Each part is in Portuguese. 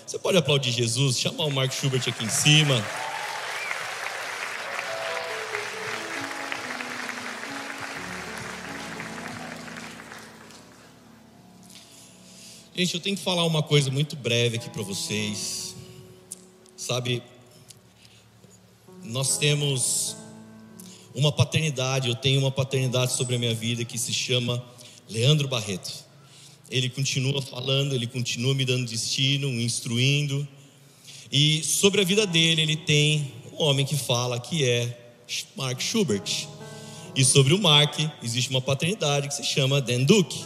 Você pode aplaudir Jesus, chamar o Mark Schubert aqui em cima. Gente, eu tenho que falar uma coisa muito breve aqui para vocês. Sabe, nós temos uma paternidade, eu tenho uma paternidade sobre a minha vida que se chama Leandro Barreto. Ele continua falando, ele continua me dando destino, me instruindo. E sobre a vida dele, ele tem um homem que fala que é Mark Schubert. E sobre o Mark, existe uma paternidade que se chama Dan Duke.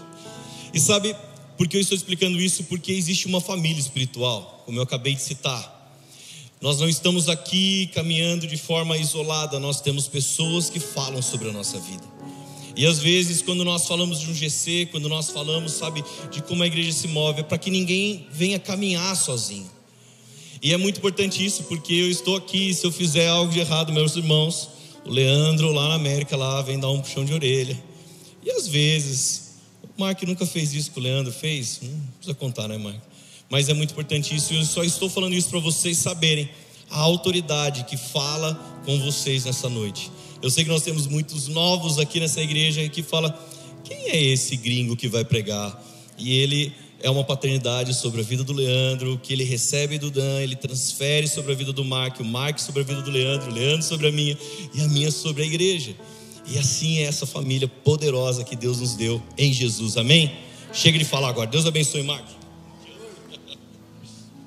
E sabe por que eu estou explicando isso? Porque existe uma família espiritual, como eu acabei de citar. Nós não estamos aqui caminhando de forma isolada, nós temos pessoas que falam sobre a nossa vida. E às vezes, quando nós falamos de um GC, quando nós falamos, sabe, de como a igreja se move, é para que ninguém venha caminhar sozinho. E é muito importante isso, porque eu estou aqui, se eu fizer algo de errado, meus irmãos, o Leandro lá na América, lá vem dar um puxão de orelha. E às vezes, o Mark nunca fez isso que o Leandro fez, não precisa contar, né, Mark? Mas é muito importante isso, e eu só estou falando isso para vocês saberem a autoridade que fala com vocês nessa noite. Eu sei que nós temos muitos novos aqui nessa igreja que fala: quem é esse gringo que vai pregar? E ele é uma paternidade sobre a vida do Leandro, que ele recebe do Dan, ele transfere sobre a vida do Mark, o Mark sobre a vida do Leandro, o Leandro sobre a minha e a minha sobre a igreja. E assim é essa família poderosa que Deus nos deu em Jesus, amém? Chega de falar agora, Deus abençoe, Mark.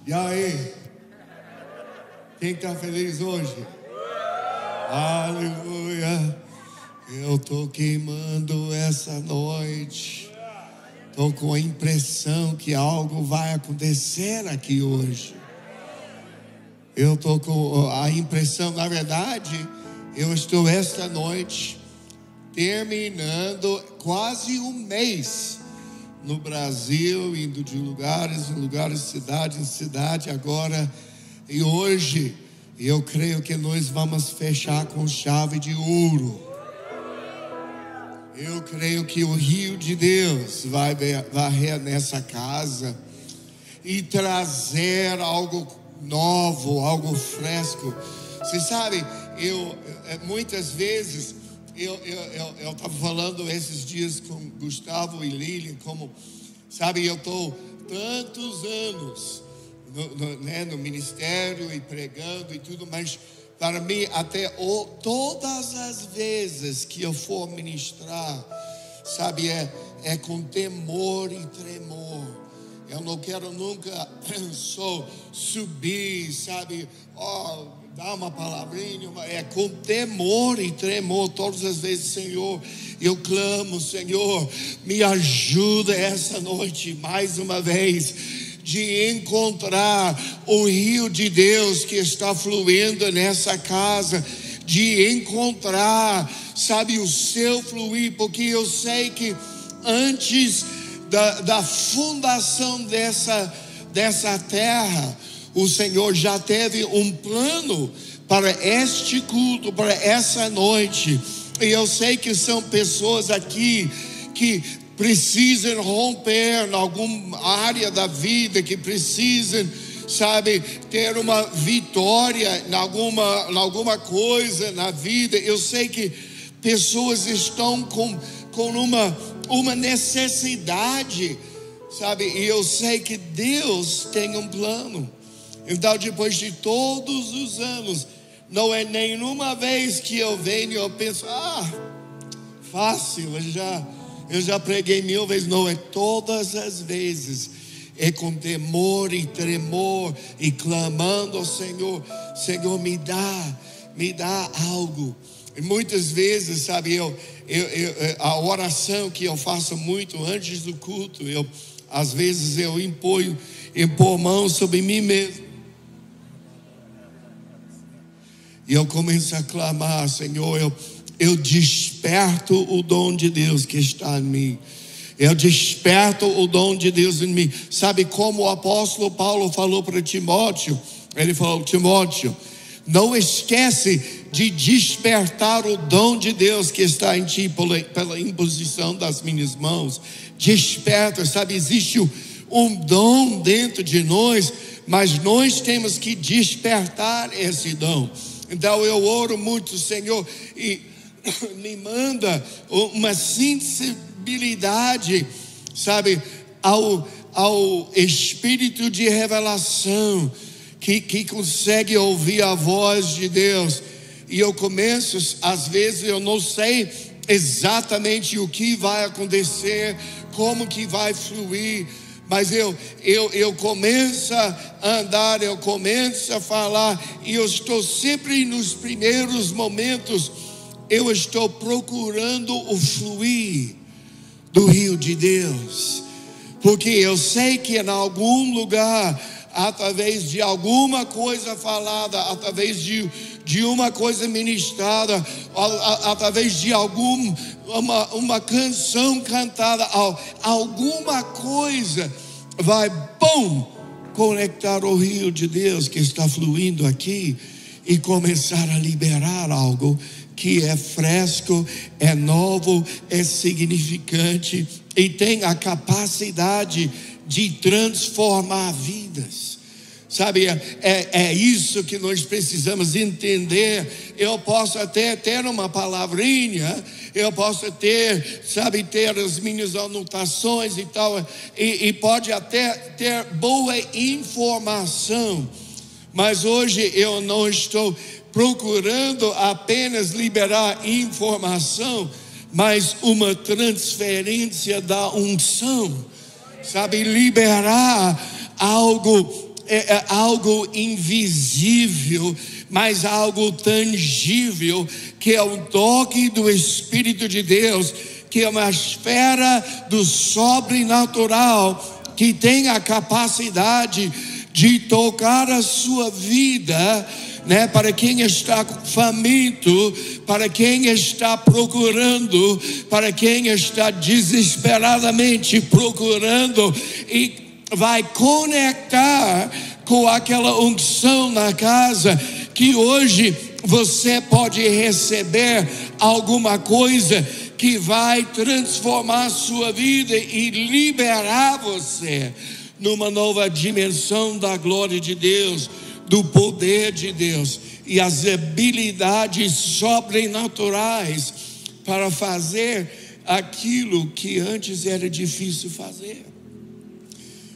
E aí? Quem está feliz hoje? Aleluia! Eu estou queimando essa noite. Estou com a impressão que algo vai acontecer aqui hoje. Eu estou com a impressão, na verdade, eu estou esta noite terminando quase um mês no Brasil, indo de lugares em lugares, cidade em cidade agora. E hoje eu creio que nós vamos fechar com chave de ouro. Eu creio que o rio de Deus vai varrer nessa casa e trazer algo novo, algo fresco. Você sabe, muitas vezes eu estava falando esses dias com Gustavo e Lilian, como, sabe, eu estou tantos anos no ministério e pregando e tudo, mas para mim, todas as vezes que eu for ministrar, sabe, é com temor e tremor. Eu não quero nunca só subir, sabe, dar uma palavrinha, é com temor e tremor. Todas as vezes, Senhor, eu clamo, Senhor, me ajuda essa noite, mais uma vez, de encontrar o rio de Deus que está fluindo nessa casa, de encontrar, sabe, o seu fluir, porque eu sei que antes da fundação dessa terra, o Senhor já teve um plano para este culto, para essa noite. E eu sei que são pessoas aqui que precisam romper em alguma área da vida, que precisam, sabe, ter uma vitória em alguma coisa na vida. Eu sei que pessoas estão com uma necessidade, sabe, e eu sei que Deus tem um plano. Então, depois de todos os anos, não é nenhuma vez que eu venho e eu penso: fácil, eu já preguei 1000 vezes. Não, é todas as vezes, é com temor e tremor e clamando ao Senhor: Senhor, me dá algo. E muitas vezes, sabe, a oração que eu faço muito antes do culto, às vezes eu impor mão sobre mim mesmo. E eu começo a clamar: Senhor, eu desperto o dom de Deus que está em mim. Eu desperto o dom de Deus em mim. Sabe como o apóstolo Paulo falou para Timóteo? Ele falou: Timóteo, não esquece de despertar o dom de Deus que está em ti pela imposição das minhas mãos. Desperta, sabe, existe um dom dentro de nós, mas nós temos que despertar esse dom. Então eu oro muito, Senhor, e me manda uma sensibilidade, sabe, ao espírito de revelação, que consegue ouvir a voz de Deus. E eu começo, às vezes eu não sei exatamente o que vai acontecer, como que vai fluir, mas eu começo a andar, eu começo a falar, e eu estou sempre nos primeiros momentos, eu estou procurando o fluir do rio de Deus, porque eu sei que em algum lugar, através de alguma coisa falada, através de uma coisa ministrada, através de uma canção cantada, alguma coisa vai, conectar o rio de Deus que está fluindo aqui e começar a liberar algo que é fresco, é novo, é significante e tem a capacidade de transformar vidas. Sabe, é isso que nós precisamos entender. Eu posso até ter uma palavrinha, eu posso ter as minhas anotações e tal, e pode até ter boa informação, mas hoje eu não estou procurando apenas liberar informação, mas uma transferência da unção, sabe, liberar algo invisível, mas algo tangível, que é o toque do Espírito de Deus, que é uma esfera do sobrenatural, que tem a capacidade de tocar a sua vida, né? Para quem está faminto, para quem está procurando, para quem está desesperadamente procurando, e vai conectar com aquela unção na casa, que hoje você pode receber alguma coisa que vai transformar a sua vida e liberar você numa nova dimensão da glória de Deus, do poder de Deus e as habilidades sobrenaturais para fazer aquilo que antes era difícil fazer.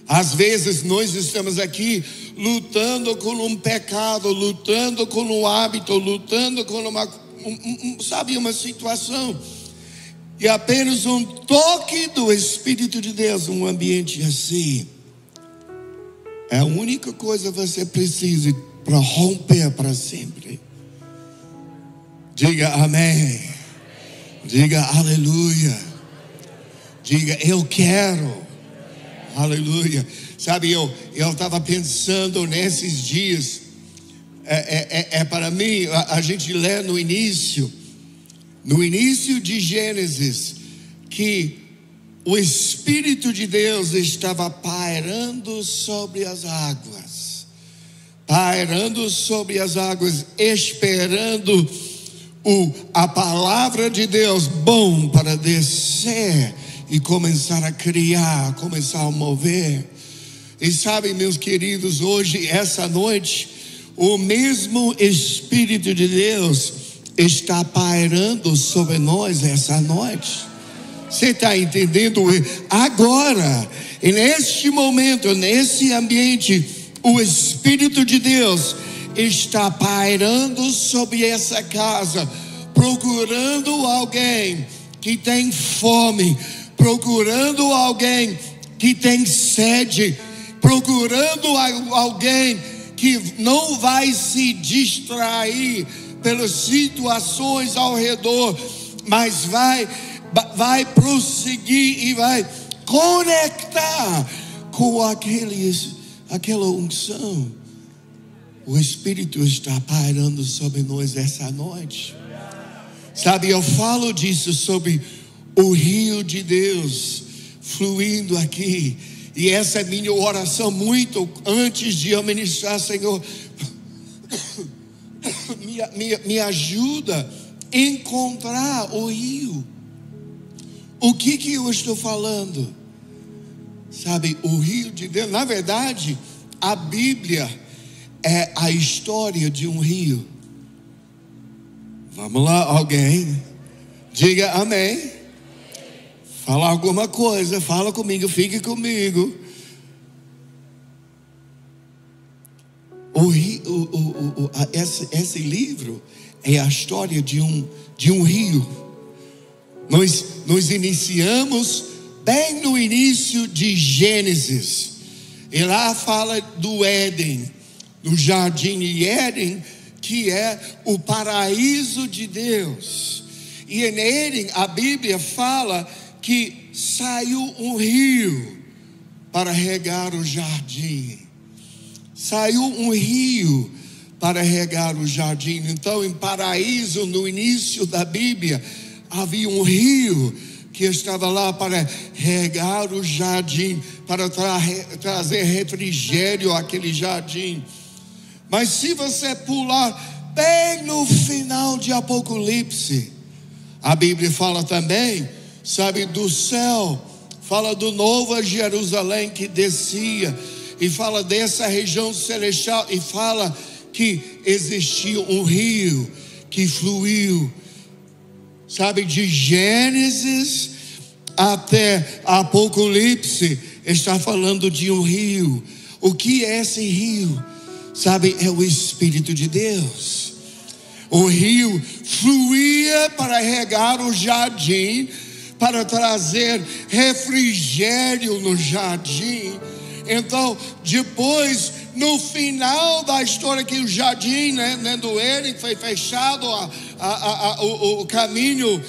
Às vezes nós estamos aqui lutando com um pecado, lutando com um hábito, lutando com uma situação, e apenas um toque do Espírito de Deus, um ambiente assim, é a única coisa que você precisa para romper para sempre. Diga amém, diga aleluia, diga eu quero. Aleluia. Sabe, eu estava pensando nesses dias, para mim, a gente lê no início de Gênesis, que o Espírito de Deus estava pairando sobre as águas, esperando a palavra de Deus para descer e começar a criar, começar a mover. E sabe, meus queridos, hoje, essa noite, o mesmo Espírito de Deus está pairando sobre nós essa noite. Você está entendendo? Agora, neste momento, nesse ambiente, o Espírito de Deus está pairando sobre essa casa, procurando alguém que tem fome, procurando alguém que tem sede, procurando alguém que não vai se distrair pelas situações ao redor, mas vai prosseguir e vai conectar com aquela unção. O Espírito está pairando sobre nós essa noite. Sabe, eu falo disso sobre o rio de Deus fluindo aqui, e essa é minha oração muito antes de eu ministrar. Senhor, me ajuda a encontrar o rio. O que eu estou falando? Sabe, o rio de Deus, na verdade, a Bíblia é a história de um rio. Vamos lá, alguém? Diga amém. Fala alguma coisa, fala comigo, fique comigo. Esse livro é a história de um rio. Nós iniciamos bem no início de Gênesis. E lá fala do Éden, do jardim de Éden, que é o paraíso de Deus. E em Éden a Bíblia fala que saiu um rio para regar o jardim. Saiu um rio para regar o jardim. Então, em paraíso, no início da Bíblia, havia um rio que estava lá para regar o jardim, para trazer refrigério àquele jardim. Mas se você pular bem no final de Apocalipse, a Bíblia fala também, sabe, do céu, fala do Novo Jerusalém que descia, e fala dessa região celestial, e fala que existia um rio que fluiu, sabe, de Gênesis até Apocalipse, está falando de um rio. O que é esse rio? Sabe, é o Espírito de Deus. O rio fluía para regar o jardim, para trazer refrigério no jardim. Então, depois, no final da história, que o jardim, do Éden foi fechado, o caminho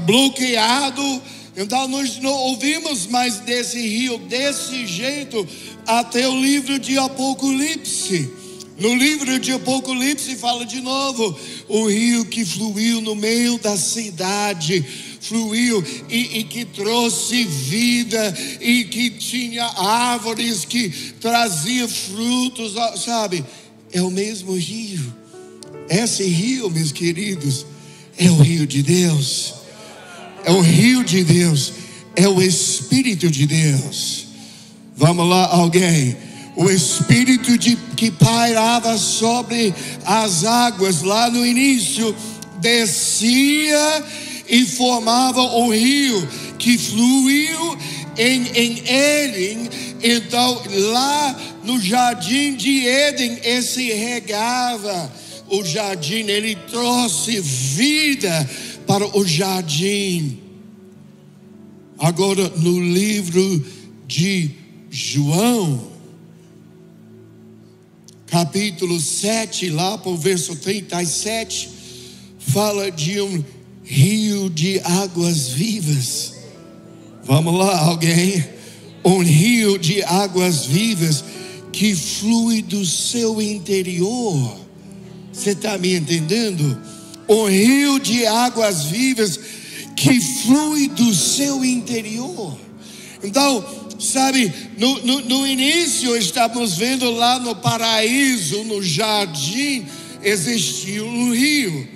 bloqueado. Então, nós não ouvimos mais desse rio desse jeito até o livro de Apocalipse. No livro de Apocalipse fala de novo o rio que fluiu no meio da cidade, fluiu e que trouxe vida, e que tinha árvores que trazia frutos, sabe? É o mesmo rio. Esse rio, meus queridos, é o rio de Deus. É o rio de Deus, é o Espírito de Deus. Vamos lá, alguém? O Espírito que pairava sobre as águas lá no início, descia e formava um rio que fluiu em Éden. Então lá no jardim de Éden, esse regava o jardim, ele trouxe vida para o jardim. Agora no livro de João, capítulo 7, lá para o verso 37, fala de um rio de águas vivas. Vamos lá, alguém? Um rio de águas vivas que flui do seu interior. Você está me entendendo? Um rio de águas vivas que flui do seu interior. Então, sabe, no início estávamos vendo lá no paraíso, no jardim, existia um rio.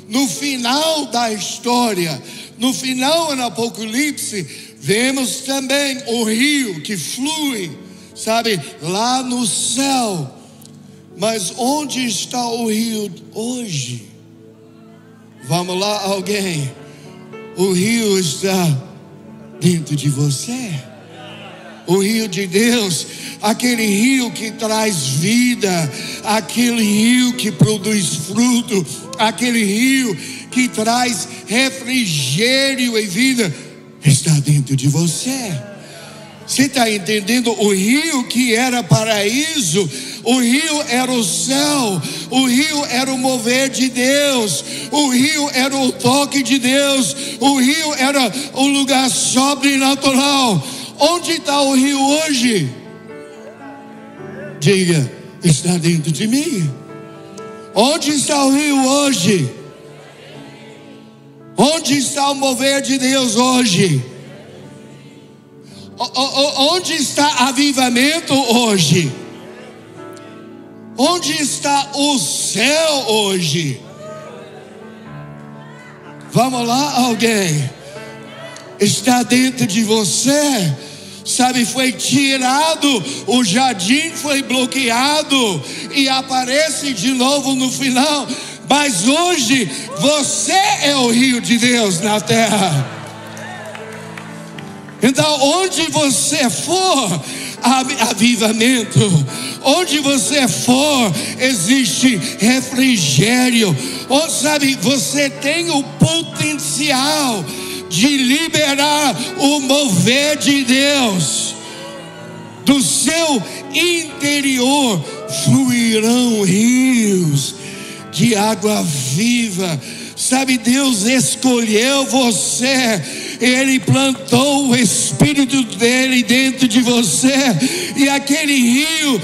No final da história, no final do Apocalipse, vemos também o rio que flui, sabe, lá no céu. Mas onde está o rio hoje? Vamos lá, alguém? O rio está dentro de você. O rio de Deus, aquele rio que traz vida, aquele rio que produz fruto, aquele rio que traz refrigério e vida, está dentro de você. Você está entendendo? O rio que era paraíso, o rio era o céu, o rio era o mover de Deus, o rio era o toque de Deus, o rio era o lugar sobrenatural. Onde está o rio hoje? Diga, está dentro de mim. Onde está o rio hoje? Onde está o mover de Deus hoje? Onde está avivamento hoje? Onde está o céu hoje? Vamos lá, alguém? Está dentro de você. sabe, foi tirado, o jardim foi bloqueado e aparece de novo no final. Mas hoje você é o rio de Deus na terra. Então, onde você for, avivamento. Onde você for, existe refrigério. Ou sabe, você tem o potencial de liberar o mover de Deus. Do seu interior fluirão rios de água viva. Sabe, Deus escolheu você, Ele plantou o Espírito dele dentro de você, e aquele rio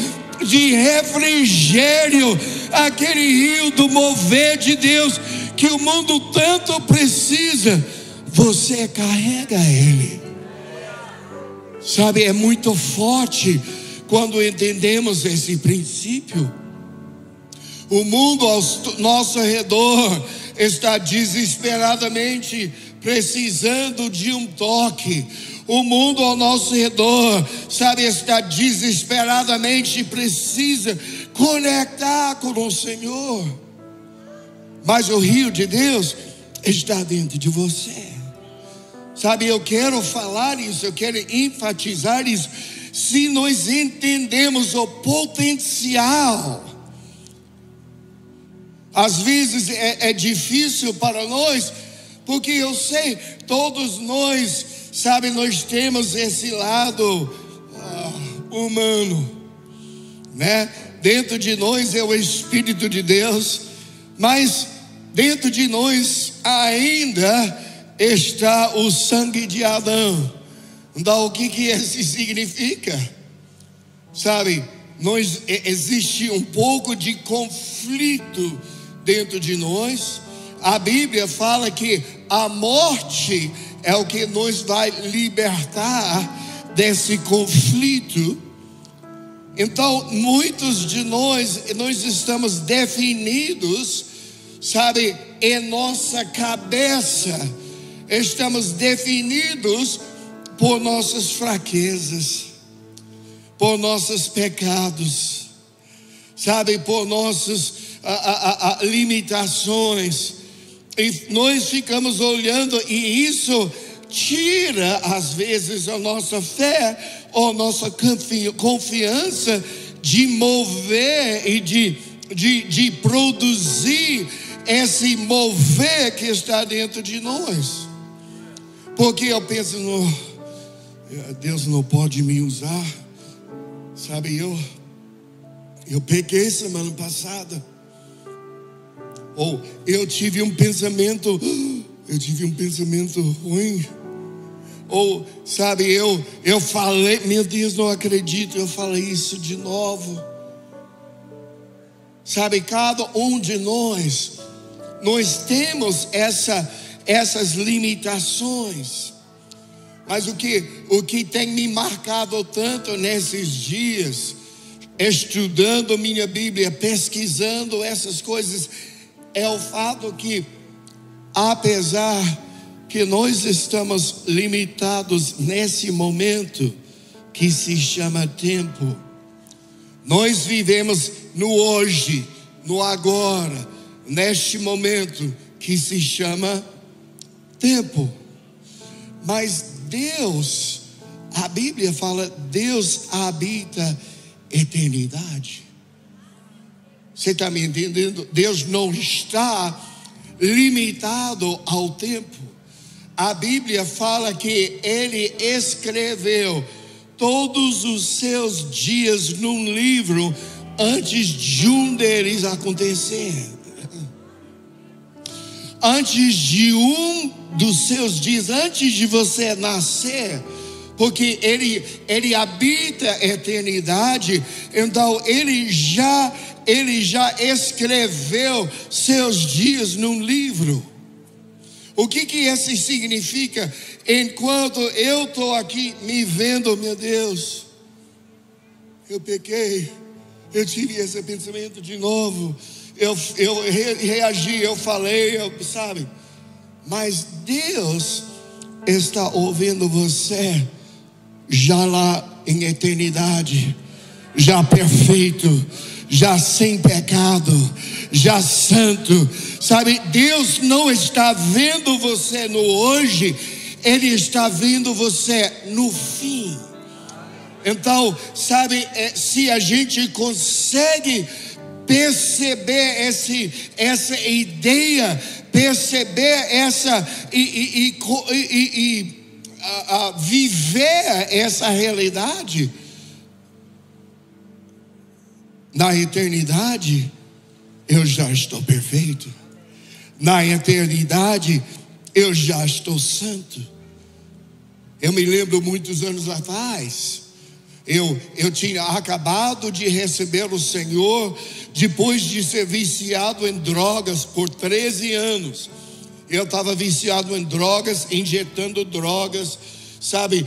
de refrigério, aquele rio do mover de Deus, que o mundo tanto precisa, você carrega ele. Sabe, é muito forte quando entendemos esse princípio. O mundo ao nosso redor está desesperadamente precisando de um toque. O mundo ao nosso redor, sabe, está desesperadamente precisa conectar com o Senhor. Mas o rio de Deus está dentro de você. Sabe, eu quero falar isso, eu quero enfatizar isso. Se nós entendemos o potencial, às vezes é difícil para nós, porque eu sei, todos nós, sabe, nós temos esse lado humano, né? Dentro de nós é o Espírito de Deus, mas dentro de nós ainda está o sangue de Adão. Então, o que isso significa? Sabe, existe um pouco de conflito dentro de nós. A Bíblia fala que a morte é o que nos vai libertar desse conflito. Então, muitos de nós estamos definidos, sabe, em nossa cabeça, estamos definidos por nossas fraquezas, por nossos pecados, sabe, por nossas limitações, e nós ficamos olhando, e isso tira às vezes a nossa fé ou nossa confiança de mover e de produzir esse mover que está dentro de nós. Porque eu penso, Deus não pode me usar. Sabe, eu pequei semana passada, ou eu tive um pensamento ruim, ou sabe, eu falei, meu Deus, não acredito, eu falei isso de novo. Sabe, cada um de nós temos essas limitações. Mas o que tem me marcado tanto nesses dias, estudando minha Bíblia, pesquisando essas coisas, é o fato que, apesar que nós estamos limitados nesse momento que se chama tempo, nós vivemos no hoje, no agora, neste momento que se chama tempo. Mas Deus, a Bíblia fala, Deus habita eternidade. Você está me entendendo? Deus não está limitado ao tempo. A Bíblia fala que Ele escreveu todos os seus dias num livro antes de um deles acontecer. Antes de um dos seus dias, antes de você nascer, porque ele habita a eternidade, então ele já escreveu seus dias num livro. O que isso significa? Enquanto eu estou aqui me vendo, meu Deus, eu pequei, eu tive esse pensamento de novo, eu reagi, eu falei, sabe? Mas Deus está ouvindo você já lá em eternidade, já perfeito, já sem pecado, já santo. Sabe, Deus não está vendo você no hoje, Ele está vendo você no fim. Então, sabe, se a gente consegue perceber essa ideia, perceber viver essa realidade, na eternidade eu já estou perfeito, na eternidade eu já estou santo. Eu me lembro muitos anos atrás, eu tinha acabado de receber o Senhor, depois de ser viciado em drogas por 13 anos. Eu estava viciado em drogas, injetando drogas, sabe,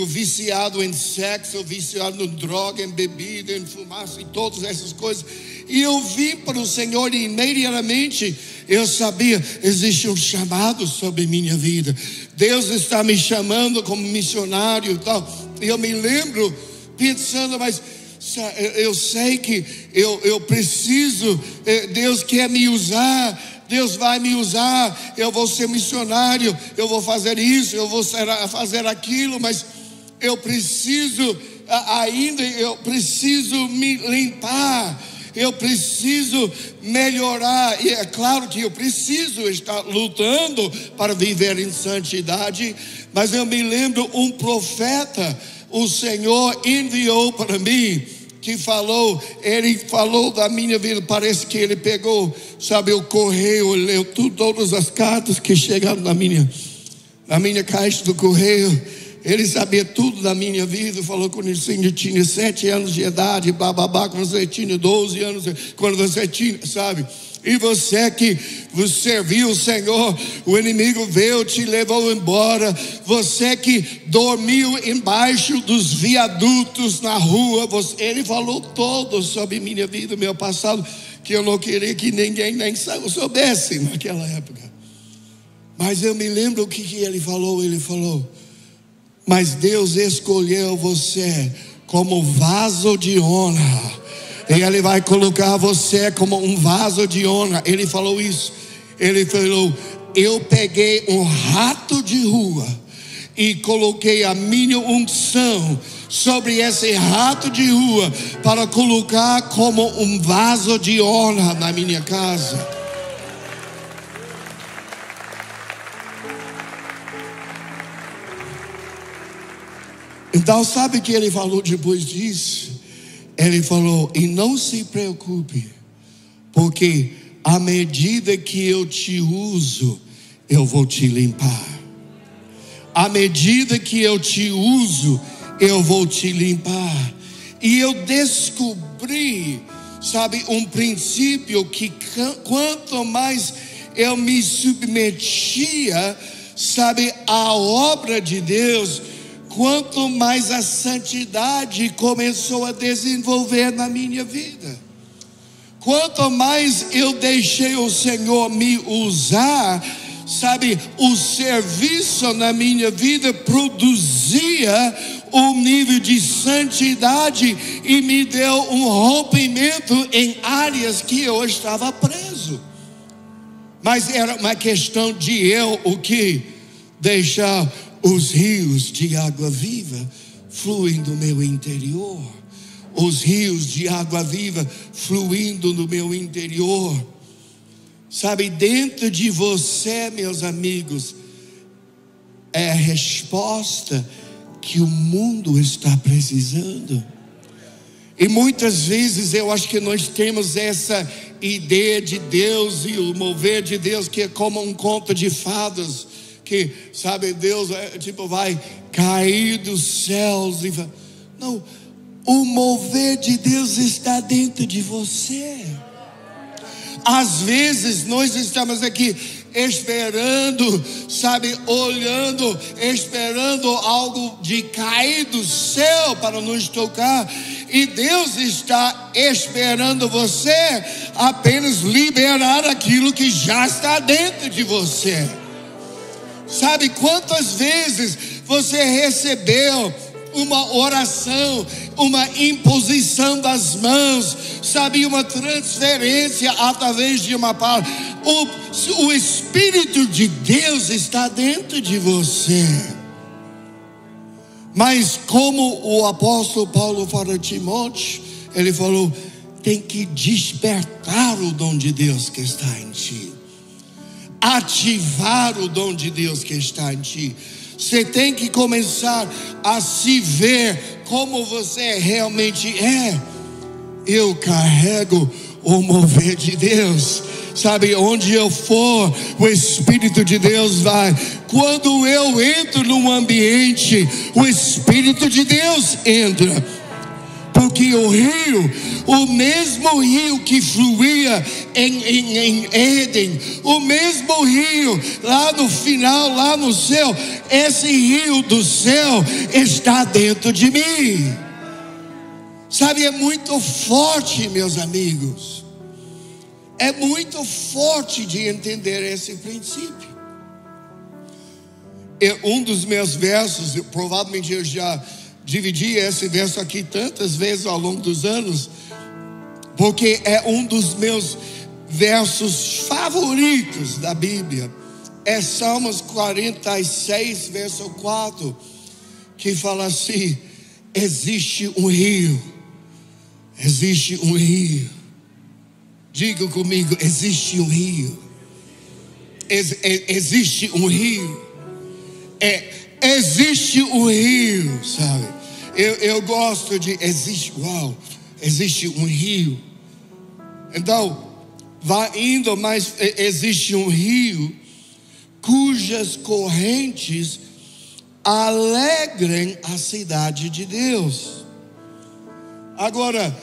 viciado em sexo, viciado em droga, em bebida, em fumaça, em todas essas coisas. E eu vim para o Senhor e imediatamente eu sabia, existe um chamado sobre minha vida. Deus está me chamando como missionário e tal. E eu me lembro pensando, mas eu sei que eu preciso, Deus quer me usar, Deus vai me usar, eu vou ser missionário, eu vou fazer isso, eu vou fazer aquilo, mas eu preciso eu preciso me limpar, eu preciso melhorar. E é claro que eu preciso estar lutando para viver em santidade, mas eu me lembro um profeta, o Senhor enviou para mim, que ele falou da minha vida. Parece que ele pegou, sabe, o correio, leu todas as cartas que chegaram na minha caixa do correio. Ele sabia tudo da minha vida. Falou quando eu tinha 7 anos de idade, bababá, quando você tinha 12 anos, quando você tinha, sabe. E você que serviu o Senhor, o inimigo veio, te levou embora. Você que dormiu embaixo dos viadutos na rua, ele falou todo sobre minha vida, meu passado, que eu não queria que ninguém nem soubesse naquela época. Mas eu me lembro o que ele falou. Ele falou: mas Deus escolheu você como vaso de honra, e Ele vai colocar você como um vaso de honra. Ele falou isso. Ele falou: eu peguei um rato de rua e coloquei a minha unção sobre esse rato de rua para colocar como um vaso de honra na minha casa. Então, sabe o que ele falou depois disso? Ele falou: e não se preocupe, porque à medida que eu te uso, eu vou te limpar. À medida que eu te uso, eu vou te limpar. E eu descobri, sabe, um princípio que quanto mais eu me submetia, sabe, à obra de Deus, quanto mais a santidade começou a desenvolver na minha vida. Quanto mais eu deixei o Senhor me usar, sabe, o serviço na minha vida produzia um nível de santidade e me deu um rompimento em áreas que eu estava preso. Mas era uma questão de eu deixar os rios de água viva fluindo no meu interior. Os rios de água viva fluindo no meu interior. Sabe, dentro de você, meus amigos, é a resposta que o mundo está precisando. E muitas vezes eu acho que nós temos essa ideia de Deus e o mover de Deus que é como um conto de fadas, que, sabe, Deus vai cair dos céus e não, o mover de Deus está dentro de você. Às vezes nós estamos aqui esperando, sabe, olhando, esperando algo de cair do céu para nos tocar, e Deus está esperando você apenas liberar aquilo que já está dentro de você. Sabe quantas vezes você recebeu uma oração, uma imposição das mãos, sabe, uma transferência através de uma palavra. O Espírito de Deus está dentro de você. Mas como o apóstolo Paulo fala a Timóteo, ele falou: tem que despertar o dom de Deus que está em ti, ativar o dom de Deus que está em ti. Você tem que começar a se ver como você realmente é. Eu carrego o mover de Deus, sabe, onde eu for, o Espírito de Deus vai. Quando eu entro num ambiente, o Espírito de Deus entra. Porque o rio, o mesmo rio que fluía em Éden, o mesmo rio lá no final, lá no céu, esse rio do céu está dentro de mim. Sabe, é muito forte, meus amigos. É muito forte de entender esse princípio. Um dos meus versos, provavelmente eu já dividi esse verso aqui tantas vezes ao longo dos anos, porque é um dos meus versos favoritos da Bíblia. É Salmos 46, verso 4, que fala assim: existe um rio, existe um rio. Diga comigo: existe um rio. Existe um rio. Existe um rio, sabe? Eu gosto de existe um rio. Então, vai indo, mas existe um rio cujas correntes alegrem a cidade de Deus. Agora,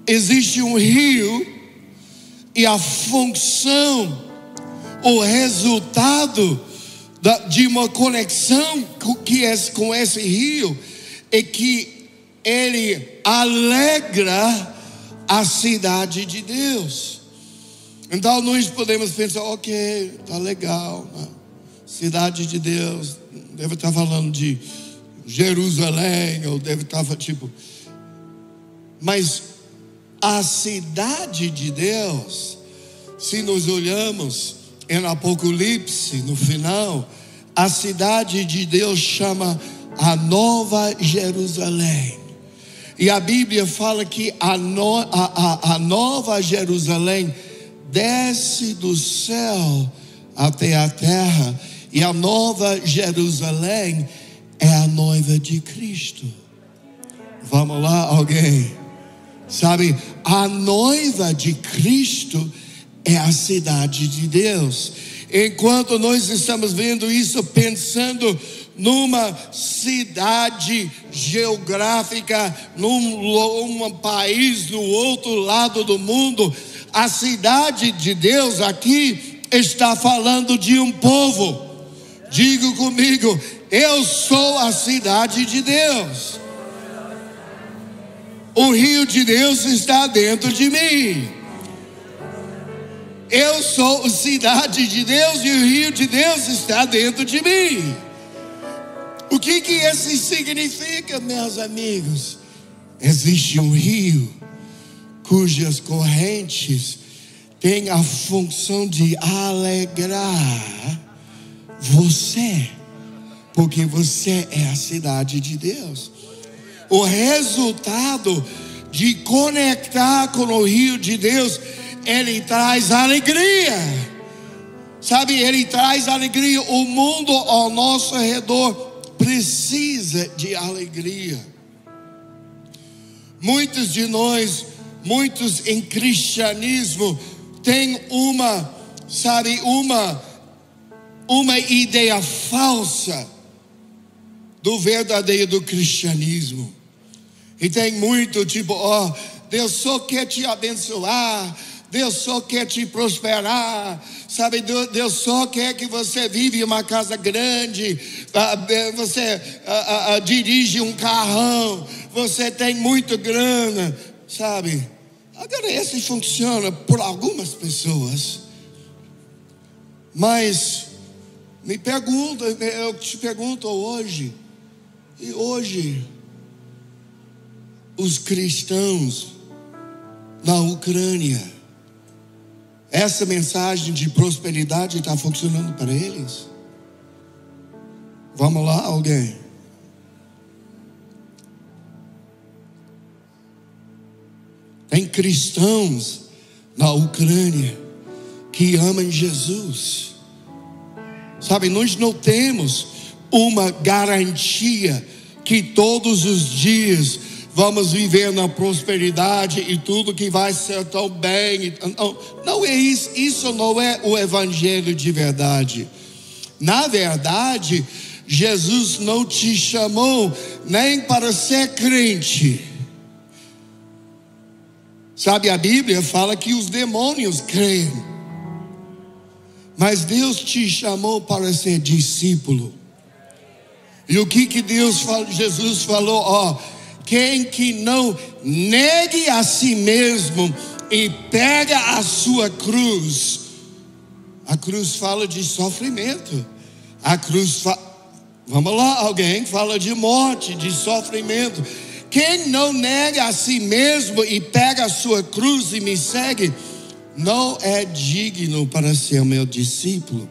existe um rio e a função, o resultado de uma conexão com esse rio é que ele alegra a cidade de Deus. Então nós podemos pensar: ok, tá legal, né? Cidade de Deus, deve estar falando de Jerusalém, ou deve estar tipo. Mas a cidade de Deus, se nós olhamos em Apocalipse, no final, a cidade de Deus chama a Nova Jerusalém. E a Bíblia fala que a Nova Jerusalém desce do céu até a terra. E a Nova Jerusalém é a noiva de Cristo. Vamos lá, alguém? Sabe, a noiva de Cristo é a cidade de Deus. Enquanto nós estamos vendo isso, pensando numa cidade geográfica, num país no outro lado do mundo, a cidade de Deus aqui está falando de um povo. Diga comigo: eu sou a cidade de Deus. O rio de Deus está dentro de mim. Eu sou a cidade de Deus e o rio de Deus está dentro de mim. O que isso significa, meus amigos? Existe um rio cujas correntes têm a função de alegrar você, porque você é a cidade de Deus. O resultado de conectar com o rio de Deus, ele traz alegria. Sabe, ele traz alegria. O mundo ao nosso redor precisa de alegria. Muitos de nós, muitos em cristianismo, têm uma ideia falsa do verdadeiro cristianismo. E tem muito tipo: Deus só quer te abençoar, Deus só quer te prosperar, sabe? Deus só quer que você vive em uma casa grande, você dirige um carrão, você tem muita grana, sabe? Agora, isso funciona por algumas pessoas, mas eu te pergunto hoje: E hoje, os cristãos na Ucrânia, essa mensagem de prosperidade está funcionando para eles? Vamos lá, alguém? Tem cristãos na Ucrânia que amam Jesus. Sabe, nós não temos uma garantia que todos os dias vamos viver na prosperidade e tudo que vai ser tão bem. Não é isso. Isso não é o evangelho de verdade. Na verdade, Jesus não te chamou nem para ser crente. Sabe, a Bíblia fala que os demônios creem, mas Deus te chamou para ser discípulo. E o que Jesus falou? Quem que não negue a si mesmo e pega a sua cruz. A cruz fala de sofrimento. A cruz vamos lá, alguém fala de morte, de sofrimento. Quem não nega a si mesmo e pega a sua cruz e me segue, não é digno para ser meu discípulo.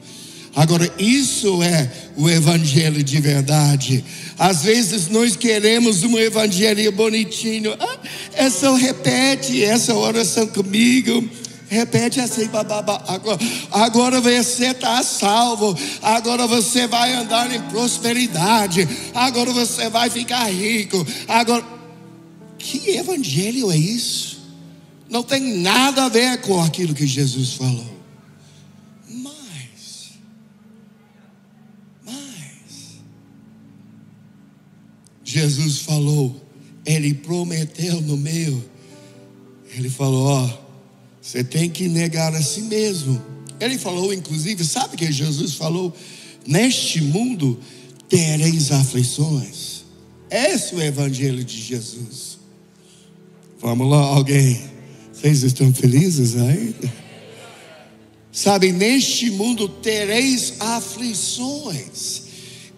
Agora, isso é o evangelho de verdade. Às vezes nós queremos um evangelho bonitinho. É só repete essa oração comigo. Repete assim, bababá. Agora você está salvo. Agora você vai andar em prosperidade. Agora você vai ficar rico. Agora, que evangelho é isso? Não tem nada a ver com aquilo que Jesus falou. Mas Jesus falou, Ele prometeu no meio. Ele falou, você tem que negar a si mesmo. Ele falou, inclusive, sabe o que Jesus falou? Neste mundo tereis aflições. Esse é o evangelho de Jesus. Vamos lá, alguém? Vocês estão felizes ainda? Sabe, neste mundo tereis aflições.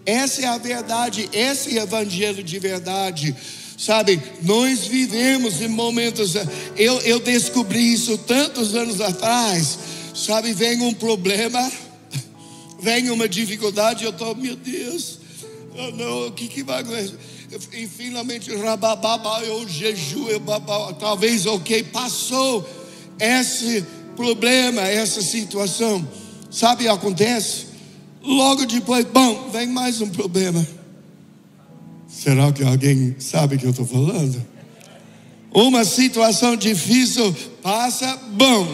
Essa é a verdade, esse é o evangelho de verdade. Sabe, nós vivemos em momentos, eu descobri isso tantos anos atrás. Sabe, vem um problema, vem uma dificuldade, eu estou, meu Deus, não, o que vai acontecer? E finalmente, eu jejuo, talvez, passou esse problema, essa situação. Sabe, acontece, logo depois, vem mais um problema. Será que alguém sabe o que eu estou falando? Uma situação difícil passa,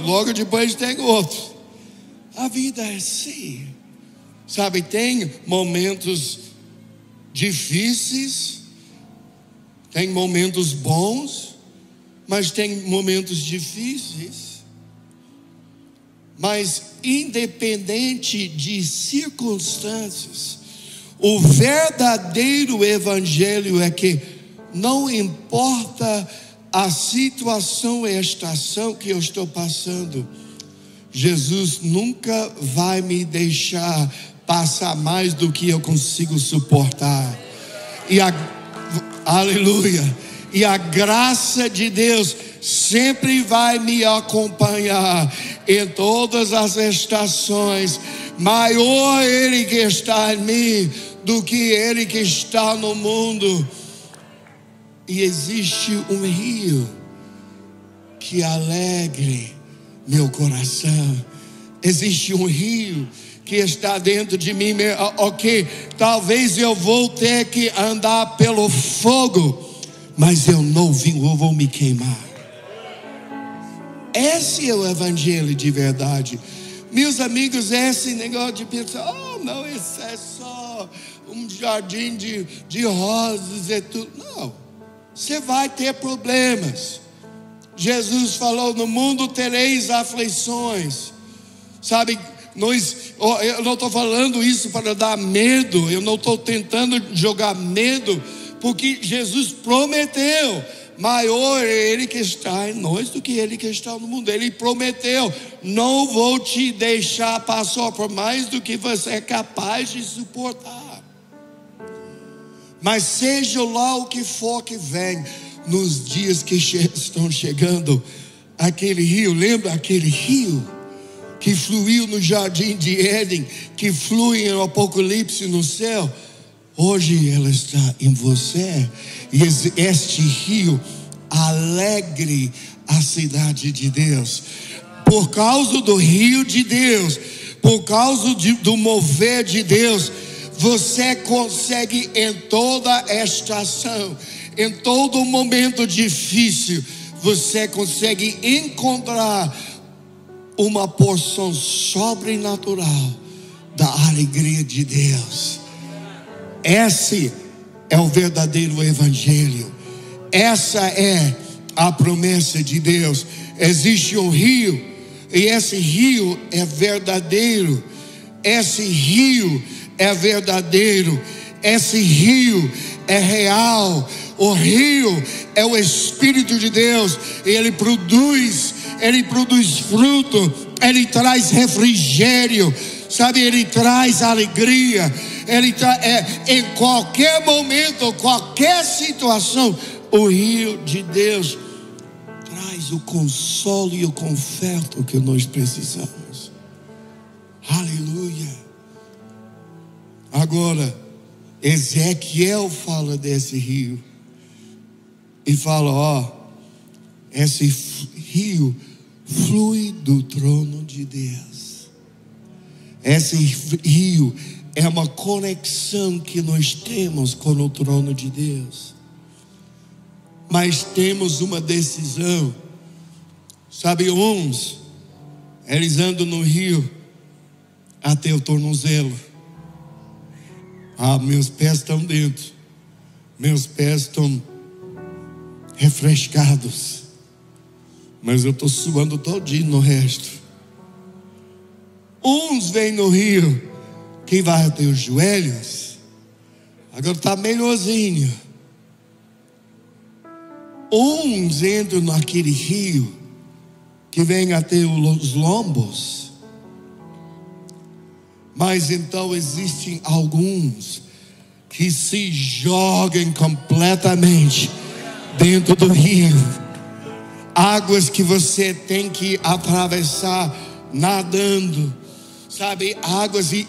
logo depois tem outro. A vida é assim. Sabe, tem momentos difíceis, tem momentos bons, mas tem momentos difíceis. Mas independente de circunstâncias, o verdadeiro evangelho é que não importa a situação, a estação que eu estou passando, Jesus nunca vai me deixar passar mais do que eu consigo suportar. Aleluia. E a graça de Deus sempre vai me acompanhar em todas as estações. Maior Ele que está em mim do que Ele que está no mundo. E existe um rio que alegre meu coração. Existe um rio que está dentro de mim. Ok, talvez eu vou ter que andar pelo fogo, mas eu não vou me queimar. Esse é o evangelho de verdade. Meus amigos, esse negócio de pensar, não, isso é só um jardim de rosas e tudo. Não, você vai ter problemas. Jesus falou, no mundo tereis aflições. Sabe, eu não estou falando isso para dar medo, eu não estou tentando jogar medo, porque Jesus prometeu, maior é Ele que está em nós do que Ele que está no mundo. Ele prometeu, não vou te deixar passar por mais do que você é capaz de suportar. Mas seja lá o que for que vem, nos dias que estão chegando, aquele rio, lembra aquele rio que fluiu no jardim de Éden, que flui no Apocalipse no céu? Hoje ela está em você, e este rio alegre a cidade de Deus. Por causa do rio de Deus, por causa do mover de Deus, você consegue em toda estação, em todo momento difícil, você consegue encontrar uma porção sobrenatural da alegria de Deus. Esse é o verdadeiro evangelho. Essa é a promessa de Deus. Existe um rio, e esse rio é verdadeiro. Esse rio é verdadeiro. Esse rio é real. O rio é o Espírito de Deus. Ele produz fruto. Ele traz refrigério. Sabe, ele traz alegria. Em qualquer momento, qualquer situação, o rio de Deus traz o consolo e o conforto que nós precisamos. Aleluia. Agora, Ezequiel fala desse rio e fala: esse rio flui do trono de Deus. Esse rio é uma conexão que nós temos com o trono de Deus. Mas temos uma decisão. Sabe, uns, eles andam no rio até o tornozelo. Meus pés estão dentro. Meus pés estão refrescados. Mas eu estou suando todinho no resto. Uns vêm no rio que vai até os joelhos. Agora está melhorzinho. Uns entram naquele rio que vem até os lombos. Mas então existem alguns que se jogam completamente dentro do rio. Águas que você tem que atravessar nadando. Sabe, águas e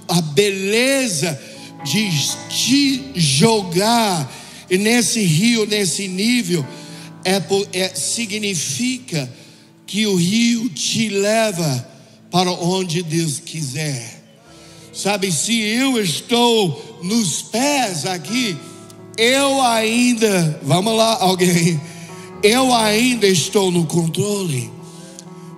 a beleza de te jogar nesse rio, nesse nível, significa que o rio te leva para onde Deus quiser. Sabe, se eu estou nos pés aqui, eu ainda, vamos lá alguém, eu ainda estou no controle.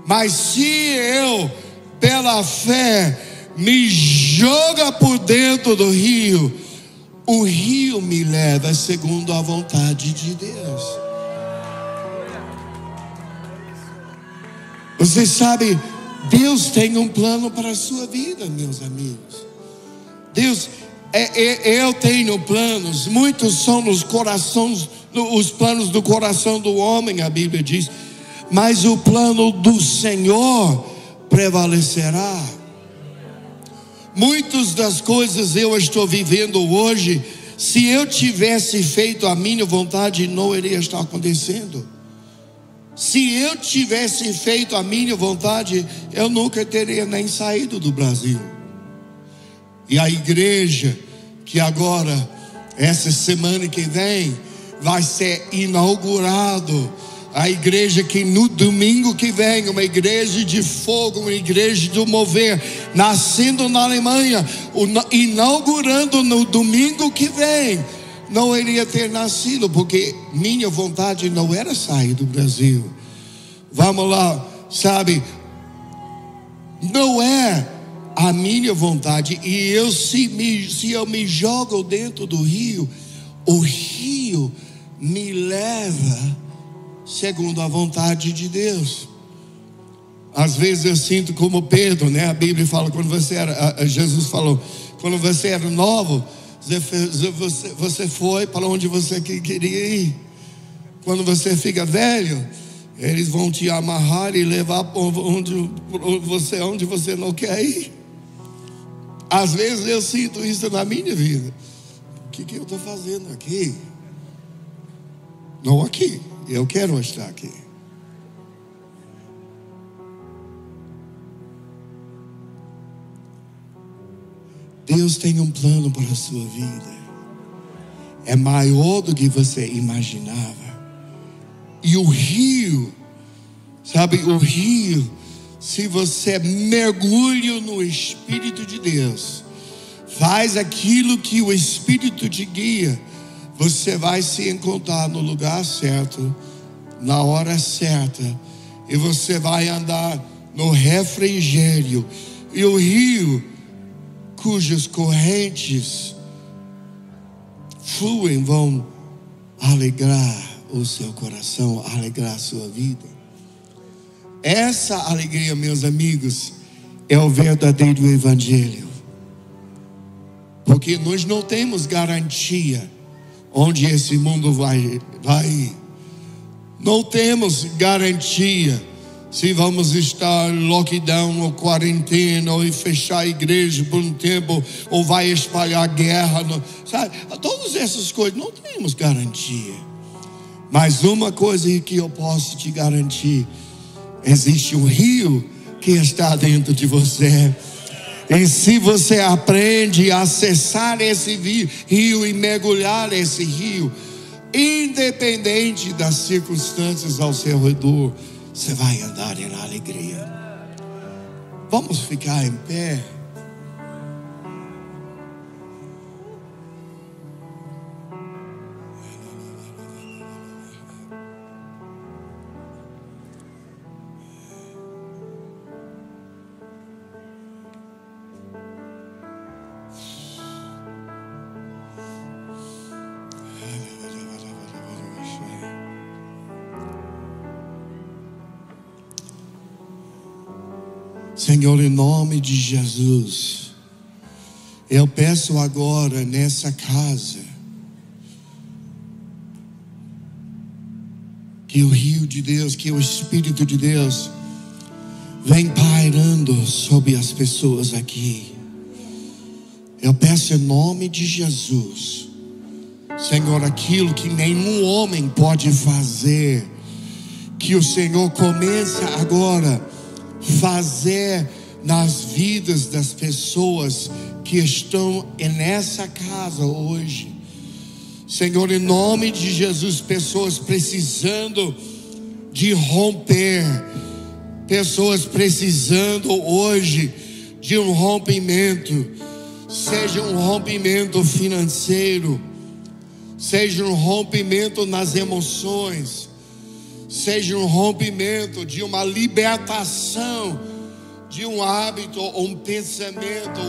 Mas se eu, pela fé, me joga por dentro do rio, o rio me leva segundo a vontade de Deus. Você sabe, Deus tem um plano para a sua vida, meus amigos. Deus, eu tenho planos. Muitos são os planos do coração do homem, a Bíblia diz. Mas o plano do Senhor prevalecerá. Muitas das coisas eu estou vivendo hoje, se eu tivesse feito a minha vontade, não iria estar acontecendo. Se eu tivesse feito a minha vontade, eu nunca teria nem saído do Brasil. E a igreja que agora, essa semana que vem, vai ser inaugurado. A igreja que no domingo que vem, uma igreja de fogo, uma igreja do mover, nascendo na Alemanha, inaugurando no domingo que vem. Não iria ter nascido, porque minha vontade não era sair do Brasil. Vamos lá, sabe, não é a minha vontade. E eu, se eu me jogo dentro do rio, o rio me leva segundo a vontade de Deus. Às vezes eu sinto como Pedro, né? A Bíblia fala, Jesus falou, quando você era novo, você foi para onde você queria ir. Quando você fica velho, eles vão te amarrar e levar para onde você não quer ir. Às vezes eu sinto isso na minha vida. que eu estou fazendo aqui? Não aqui, eu quero estar aqui. Deus tem um plano para a sua vida. É maior do que você imaginava. E o rio, sabe, o rio, se você mergulha no Espírito de Deus, faz aquilo que o Espírito te guia, você vai se encontrar no lugar certo, na hora certa, e você vai andar no refrigério. E o rio, cujas correntes fluem, vão alegrar o seu coração, alegrar a sua vida. Essa alegria, meus amigos, é o verdadeiro evangelho. Porque nós não temos garantia onde esse mundo vai ir. Não temos garantia se vamos estar lockdown ou quarentena, ou fechar a igreja por um tempo, ou vai espalhar guerra, sabe? Todas essas coisas não temos garantia. Mas uma coisa que eu posso te garantir: existe um rio que está dentro de você. E se você aprende a acessar esse rio e mergulhar esse rio, independente das circunstâncias ao seu redor, você vai andar em alegria. Vamos ficar em pé. Senhor, em nome de Jesus, eu peço agora nessa casa que o rio de Deus, que o Espírito de Deus vem pairando sobre as pessoas aqui. Eu peço em nome de Jesus, Senhor, aquilo que nenhum homem pode fazer, que o Senhor começa agora fazer nas vidas das pessoas que estão nessa casa hoje. Senhor, em nome de Jesus, pessoas precisando de romper, pessoas precisando hoje de um rompimento, seja um rompimento financeiro, seja um rompimento nas emoções, seja um rompimento de uma libertação de um hábito ou um pensamento,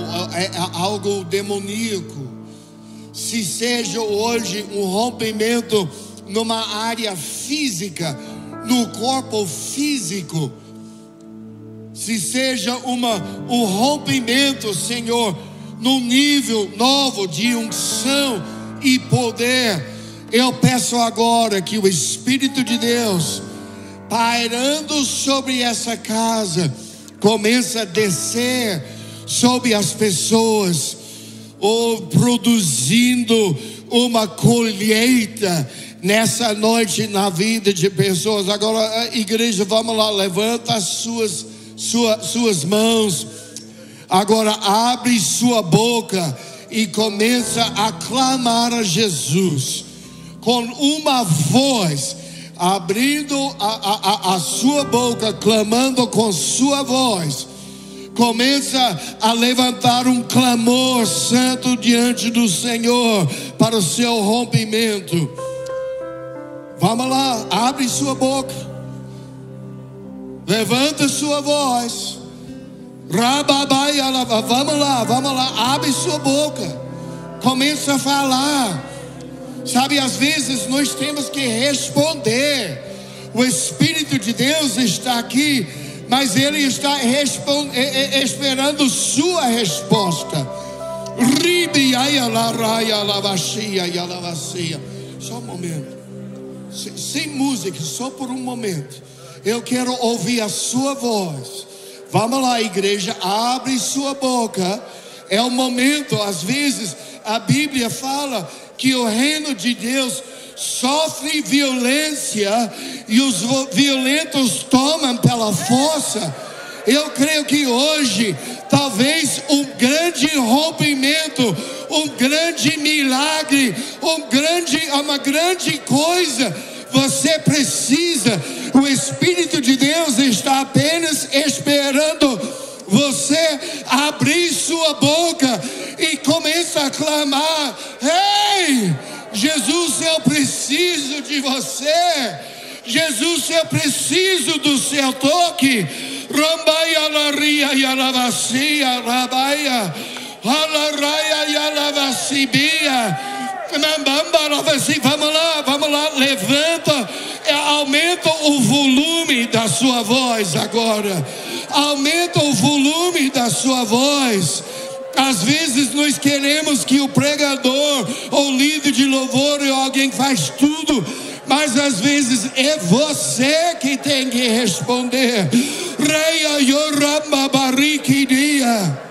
algo demoníaco. Se seja hoje um rompimento numa área física, no corpo físico, se seja um rompimento, Senhor, num nível novo de unção e poder. Eu peço agora que o Espírito de Deus, pairando sobre essa casa, comece a descer sobre as pessoas, ou produzindo uma colheita nessa noite na vida de pessoas. Agora, igreja, vamos lá, levanta as suas mãos. Agora abre sua boca e começa a clamar a Jesus com uma voz, abrindo a sua boca, clamando com sua voz. Começa a levantar um clamor santo diante do Senhor para o seu rompimento. Vamos lá, abre sua boca, levanta sua voz. Vamos lá, abre sua boca, começa a falar. Sabe, às vezes nós temos que responder. O Espírito de Deus está aqui, mas Ele está esperando sua resposta. Só um momento, sem música, só por um momento. Eu quero ouvir a sua voz. Vamos lá, igreja, abre sua boca. É o momento, às vezes a Bíblia fala que o reino de Deus sofre violência e os violentos tomam pela força. Eu creio que hoje, talvez um grande rompimento, um grande milagre, uma grande coisa, você precisa. O Espírito de Deus está apenas esperando você abrir sua boca e começa a clamar: ei, Jesus, eu preciso de você. Jesus, eu preciso do seu toque. Rambaia laria yalavacia rabaia halaraia yalavacibia. Vamos lá, levanta, aumenta o volume da sua voz agora. Aumenta o volume da sua voz. Às vezes nós queremos que o pregador ou líder de louvor ou alguém faz tudo, mas às vezes é você que tem que responder. Reia yoramba bariquidia.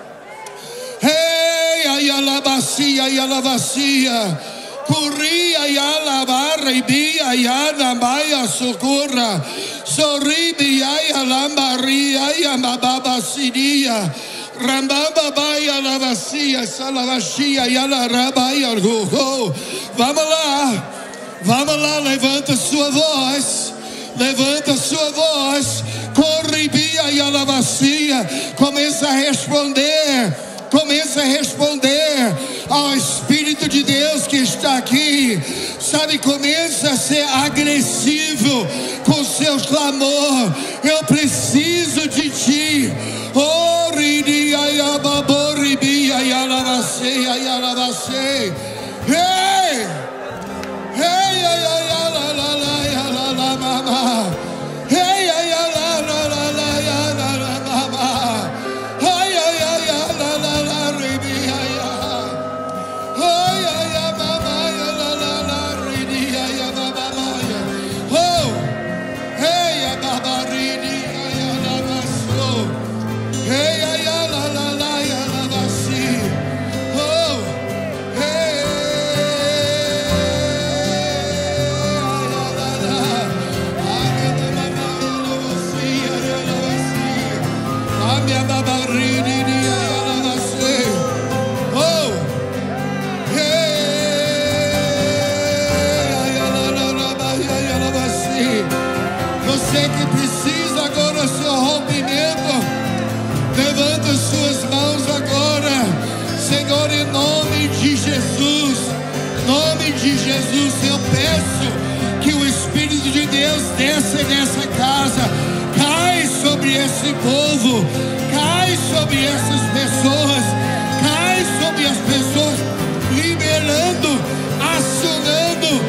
Hey, ayalabacia, ayalabacia. Curia yalabarra ibia yanamaya socorra. Sorribi ayalambaria yamababasidia. Rambaba baia lavacia, salavachia yalarabaya go. Vamos lá, levanta sua voz. Levanta sua voz. Corribia e alavacia. Começa a responder ao Espírito de Deus que está aqui. Sabe, começa a ser agressivo com seu clamor. Eu preciso de ti. Oh, ridia ya baboribia ya lavacei ya lavacei. Hey! Hey ya ya ya la la la ya la la mama. Hey ya ya la la la la ya la la mama. Hey ya ya ya la la la ribia ya. Hey ya ya mama ya la la la ridia ya mama ya. Oh, hey ya baba ridia ya la vaso. Hey ya ya la la la ya la vasi. Oh, hey. Você que precisa agora do seu rompimento, levanta suas mãos agora. Senhor, em nome de Jesus, eu peço que o Espírito de Deus desça nessa casa, cai sobre esse povo, cai sobre essas pessoas, cai sobre as pessoas, liberando, acionando